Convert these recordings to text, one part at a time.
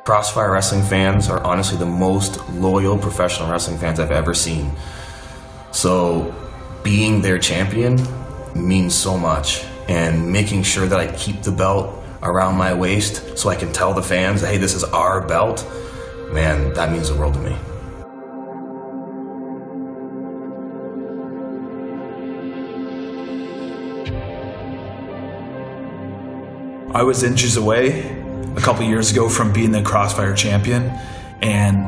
Crossfire wrestling fans are honestly the most loyal professional wrestling fans I've ever seen. So being their champion means so much, and making sure that I keep the belt around my waist so I can tell the fans, hey, this is our belt, man, that means the world to me. I was inches away a couple years ago from being the Crossfire champion, and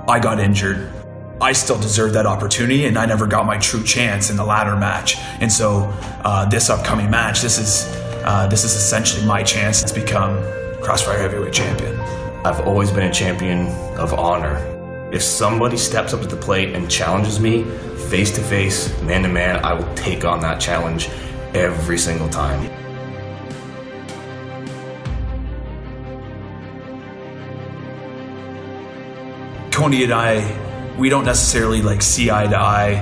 I got injured. I still deserve that opportunity, and I never got my true chance in the ladder match. And so this upcoming match, this is essentially my chance to become Crossfire heavyweight champion. I've always been a champion of honor. If somebody steps up to the plate and challenges me face to face, man to man, I will take on that challenge every single time. Cody and I, we don't necessarily see eye to eye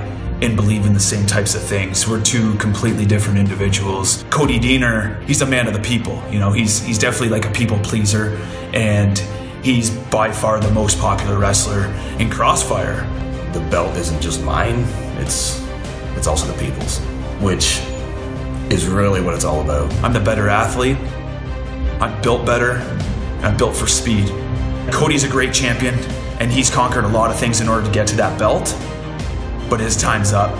and believe in the same types of things. We're two completely different individuals. Cody Deaner, he's a man of the people. You know, he's definitely a people pleaser, and he's by far the most popular wrestler in Crossfire. The belt isn't just mine, it's also the people's, which is really what it's all about. I'm the better athlete, I'm built better, and I'm built for speed. Cody's a great champion, and he's conquered a lot of things in order to get to that belt, but his time's up.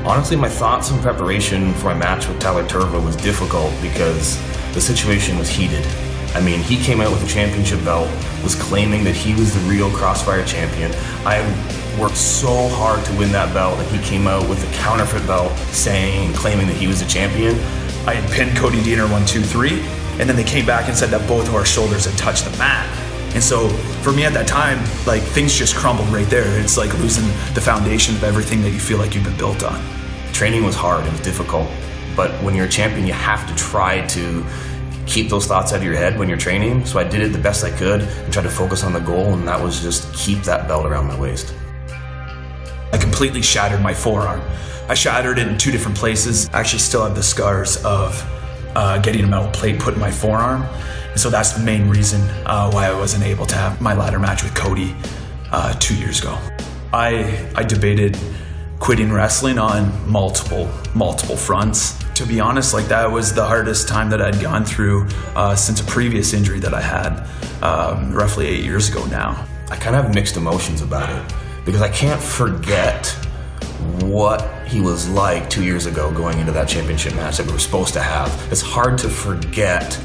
Honestly, my thoughts in preparation for my match with Tirva was difficult because the situation was heated. I mean, he came out with a championship belt, was claiming that he was the real Crossfire champion. I worked so hard to win that belt, and he came out with a counterfeit belt claiming that he was the champion. I had pinned Cody Deaner 1, 2, 3, and then they came back and said that both of our shoulders had touched the mat. And so for me at that time, things just crumbled right there. It's like losing the foundation of everything that you feel like you've been built on. Training was hard, it was difficult, but when you're a champion, you have to try to keep those thoughts out of your head when you're training. So I did it the best I could and tried to focus on the goal, and that was just keep that belt around my waist. I completely shattered my forearm. I shattered it in 2 different places. I actually still have the scars of getting a metal plate put in my forearm. And so that's the main reason why I wasn't able to have my ladder match with Cody 2 years ago. I debated quitting wrestling on multiple fronts. To be honest, that was the hardest time that I'd gone through since a previous injury that I had roughly 8 years ago now. I kind of have mixed emotions about it because I can't forget what he was like 2 years ago going into that championship match that we were supposed to have. It's hard to forget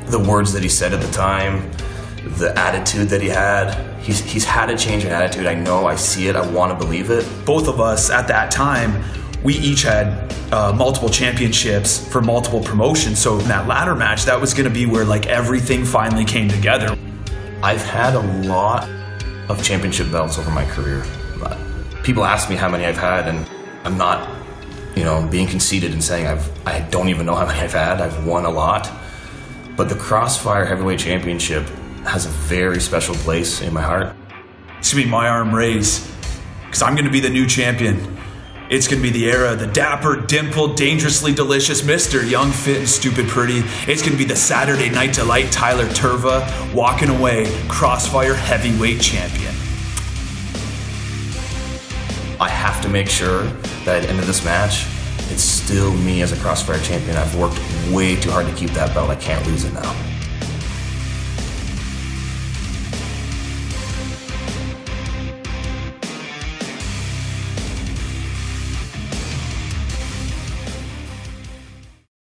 the words that he said at the time, the attitude that he had. He's had a change in attitude. I know, I see it, I want to believe it. Both of us at that time, we each had multiple championships for multiple promotions. So in that ladder match, that was going to be where everything finally came together. I've had a lot of championship belts over my career. But people ask me how many I've had, and I'm not, being conceited and saying I don't even know how many I've had. I've won a lot. But the Crossfire Heavyweight Championship has a very special place in my heart. It's going to be my arm raised, because I'm going to be the new champion. It's going to be the era, the dapper, dimpled, dangerously delicious Mr. Young, Fit, and Stupid Pretty. It's going to be the Saturday Night Delight Tyler Tirva walking away Crossfire Heavyweight Champion. I have to make sure that at the end of this match, it's still me as a Crossfire champion. I've worked way too hard to keep that belt. I can't lose it now.